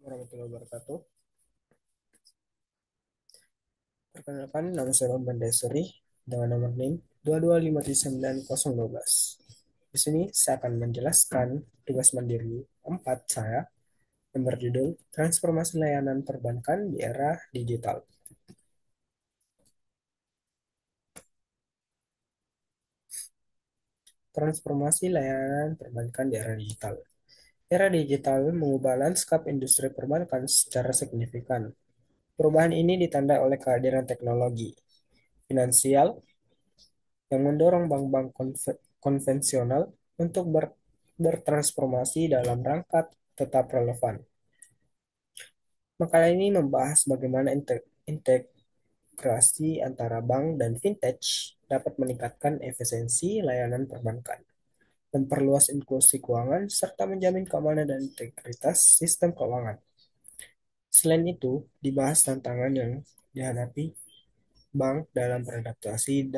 Warahmatullahi wabarakatuh. Perkenalkan, nama saya Bambang Desuri dengan nomor NIM 225390012. Di sini saya akan menjelaskan tugas mandiri 4 saya yang berjudul Transformasi Layanan Perbankan di Era Digital. Transformasi layanan perbankan di era digital. Era digital mengubah lanskap industri perbankan secara signifikan. Perubahan ini ditandai oleh kehadiran teknologi finansial yang mendorong bank-bank konvensional untuk bertransformasi dalam rangka tetap relevan. Makalah ini membahas bagaimana integrasi antara bank dan fintech dapat meningkatkan efisiensi layanan perbankan, memperluas inklusi keuangan, serta menjamin keamanan dan integritas sistem keuangan. Selain itu, dibahas tantangan yang dihadapi bank dalam beradaptasi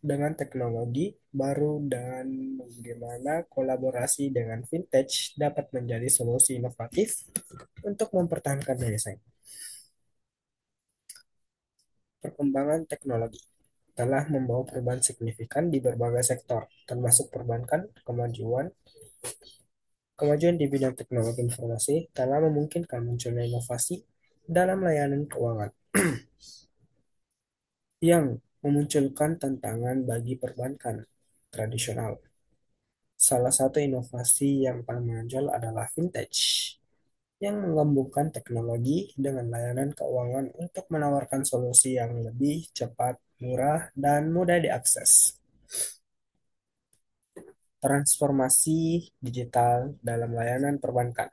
dengan teknologi baru dan bagaimana kolaborasi dengan fintech dapat menjadi solusi inovatif untuk mempertahankan daya saing. Perkembangan teknologi telah membawa perubahan signifikan di berbagai sektor, termasuk perbankan. Kemajuan di bidang teknologi informasi telah memungkinkan munculnya inovasi dalam layanan keuangan yang memunculkan tantangan bagi perbankan tradisional. Salah satu inovasi yang paling menonjol adalah fintech, yang menggabungkan teknologi dengan layanan keuangan untuk menawarkan solusi yang lebih cepat, murah, dan mudah diakses. Transformasi digital dalam layanan perbankan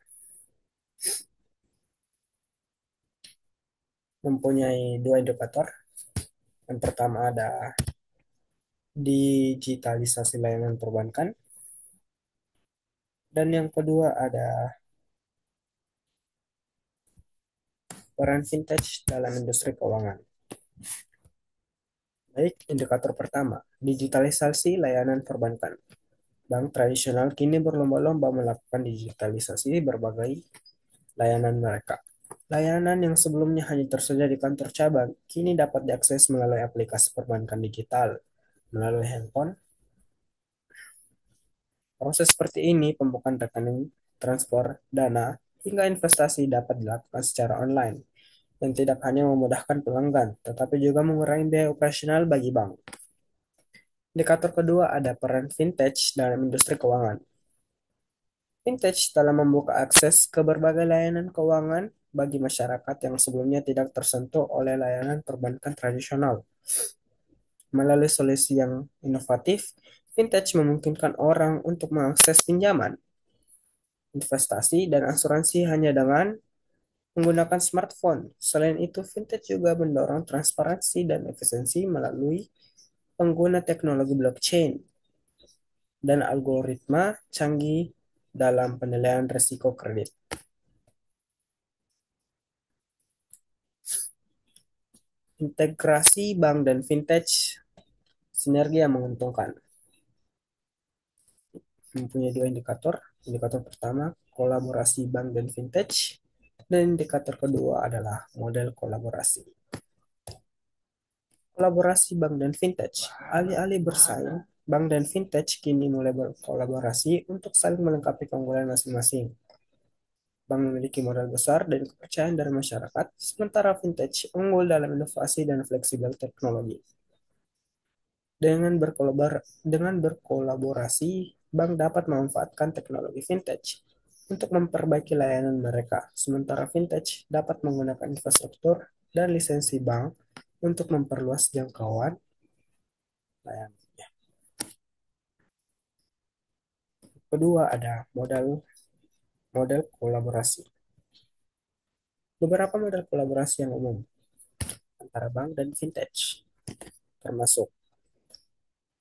mempunyai dua indikator. Yang pertama ada digitalisasi layanan perbankan, dan yang kedua ada peran fintech dalam industri keuangan. Baik, indikator pertama, digitalisasi layanan perbankan. Bank tradisional kini berlomba-lomba melakukan digitalisasi berbagai layanan mereka. Layanan yang sebelumnya hanya tersedia di kantor cabang, kini dapat diakses melalui aplikasi perbankan digital, melalui handphone. Proses seperti ini, pembukaan rekening, transfer dana, hingga investasi dapat dilakukan secara online, yang tidak hanya memudahkan pelanggan, tetapi juga mengurangi biaya operasional bagi bank. Indikator kedua ada peran fintech dalam industri keuangan. Fintech telah membuka akses ke berbagai layanan keuangan bagi masyarakat yang sebelumnya tidak tersentuh oleh layanan perbankan tradisional. Melalui solusi yang inovatif, fintech memungkinkan orang untuk mengakses pinjaman, investasi, dan asuransi hanya dengan menggunakan smartphone. Selain itu, fintech juga mendorong transparansi dan efisiensi melalui pengguna teknologi blockchain dan algoritma canggih dalam penilaian risiko kredit. Integrasi bank dan fintech sinergi yang menguntungkan. Mempunyai dua indikator. Indikator pertama, kolaborasi bank dan fintech. Dan indikator kedua adalah model kolaborasi. Kolaborasi bank dan fintech. Alih-alih bersaing, bank dan fintech kini mulai berkolaborasi untuk saling melengkapi keunggulan masing-masing. Bank memiliki modal besar dan kepercayaan dari masyarakat, sementara fintech unggul dalam inovasi dan fleksibel teknologi. Dengan berkolaborasi, bank dapat memanfaatkan teknologi fintech untuk memperbaiki layanan mereka, sementara fintech dapat menggunakan infrastruktur dan lisensi bank untuk memperluas jangkauan layanannya. Kedua ada model model kolaborasi. Beberapa model kolaborasi yang umum antara bank dan fintech, termasuk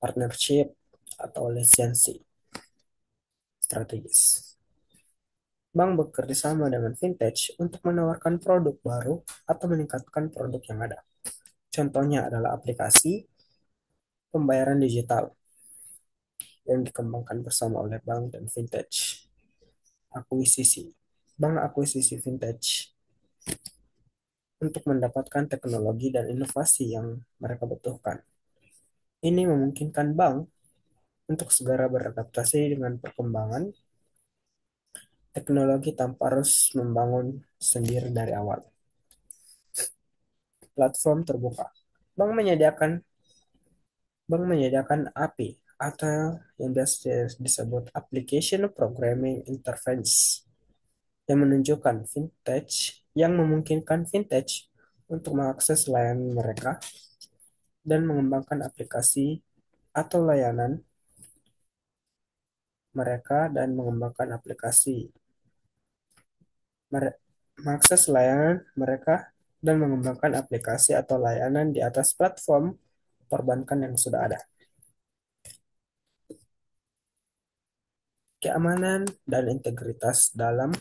partnership atau lisensi strategis. Bank bekerja sama dengan fintech untuk menawarkan produk baru atau meningkatkan produk yang ada. Contohnya adalah aplikasi pembayaran digital yang dikembangkan bersama oleh bank dan fintech. Akuisisi. bank akuisisi vintage untuk mendapatkan teknologi dan inovasi yang mereka butuhkan. Ini memungkinkan bank untuk segera beradaptasi dengan perkembangan teknologi tanpa harus membangun sendiri dari awal. Platform terbuka. Bank menyediakan Bank menyediakan API atau yang biasa disebut Application Programming Interface yang menunjukkan vintage yang memungkinkan vintage untuk mengakses layanan mereka dan mengembangkan aplikasi atau layanan mereka dan mengembangkan aplikasi mere- mengakses layanan mereka dan mengembangkan aplikasi atau layanan di atas platform perbankan yang sudah ada. Keamanan dan integritas dalam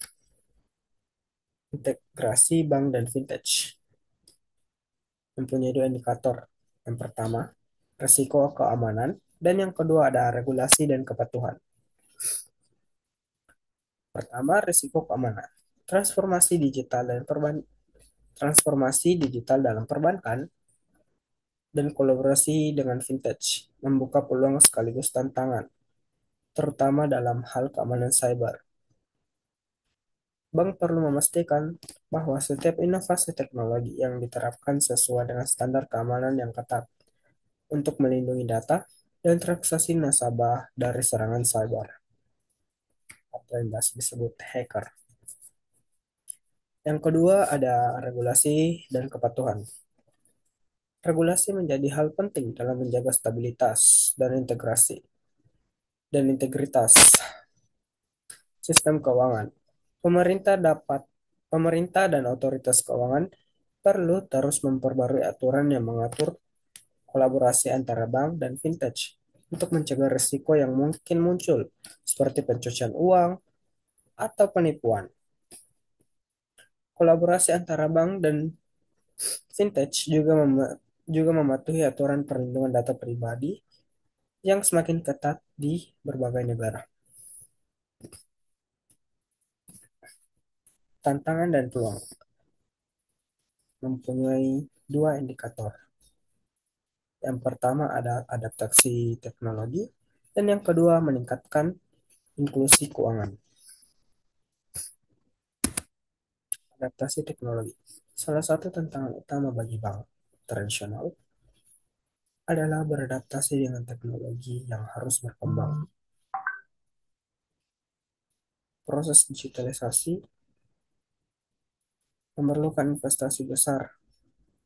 integrasi bank dan vintage mempunyai dua indikator. Yang pertama, resiko keamanan, dan yang kedua ada regulasi dan kepatuhan. Pertama, risiko keamanan. Transformasi digital dan transformasi digital dalam perbankan dan kolaborasi dengan vintage membuka peluang sekaligus tantangan, terutama dalam hal keamanan cyber. Bank perlu memastikan bahwa setiap inovasi teknologi yang diterapkan sesuai dengan standar keamanan yang ketat untuk melindungi data dan transaksi nasabah dari serangan cyber atau yang biasa disebut hacker. Yang kedua ada regulasi dan kepatuhan. Regulasi menjadi hal penting dalam menjaga stabilitas dan integritas sistem keuangan. Pemerintah dan otoritas keuangan perlu terus memperbarui aturan yang mengatur kolaborasi antara bank dan vintage untuk mencegah risiko yang mungkin muncul, seperti pencucian uang atau penipuan. Kolaborasi antara bank dan vintage juga mematuhi aturan perlindungan data pribadi yang semakin ketat di berbagai negara. Tantangan dan peluang mempunyai dua indikator. Yang pertama ada adaptasi teknologi, dan yang kedua meningkatkan inklusi keuangan. Adaptasi teknologi. Salah satu tantangan utama bagi bank tradisional adalah beradaptasi dengan teknologi yang harus berkembang. Proses digitalisasi memerlukan investasi besar,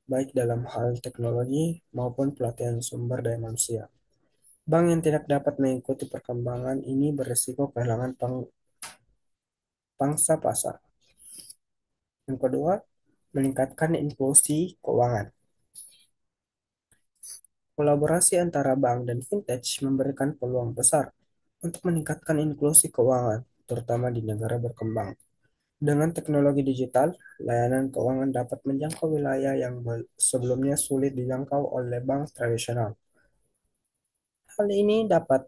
baik dalam hal teknologi maupun pelatihan sumber daya manusia. Bank yang tidak dapat mengikuti perkembangan ini berisiko kehilangan pangsa pasar. Yang kedua, meningkatkan inklusi keuangan. Kolaborasi antara bank dan vintage memberikan peluang besar untuk meningkatkan inklusi keuangan, terutama di negara berkembang. Dengan teknologi digital, layanan keuangan dapat menjangkau wilayah yang sebelumnya sulit dijangkau oleh bank tradisional. Hal ini dapat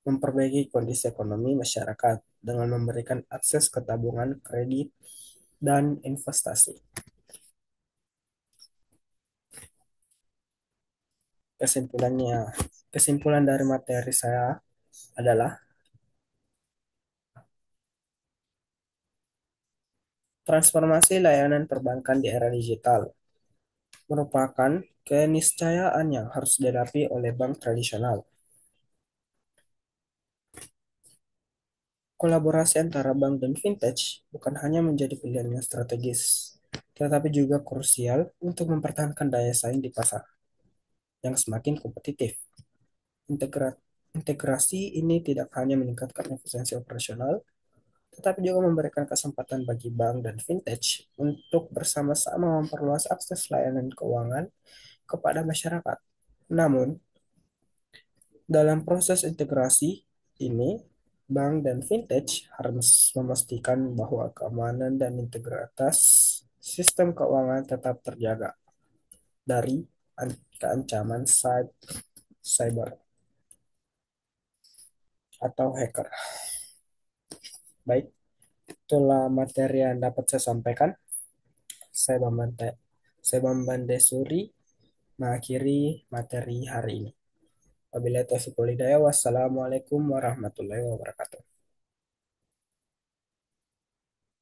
memperbaiki kondisi ekonomi masyarakat dengan memberikan akses ke tabungan, kredit, dan investasi. Kesimpulannya, kesimpulan dari materi saya adalah transformasi layanan perbankan di era digital merupakan keniscayaan yang harus dihadapi oleh bank tradisional. Kolaborasi antara bank dan vintage bukan hanya menjadi pilihan yang strategis, tetapi juga krusial untuk mempertahankan daya saing di pasar yang semakin kompetitif. Integrasi ini tidak hanya meningkatkan efisiensi operasional, tetapi juga memberikan kesempatan bagi bank dan vintage untuk bersama-sama memperluas akses layanan keuangan kepada masyarakat. Namun, dalam proses integrasi ini, bank dan vintage harus memastikan bahwa keamanan dan integritas sistem keuangan tetap terjaga dari keancaman cyber atau hacker. Baik, itulah materi yang dapat saya sampaikan. Saya Bambang, saya Bambang Desuri mengakhiri materi hari ini. Wabillahi taufiq wal hidayah. Wassalamualaikum warahmatullahi wabarakatuh.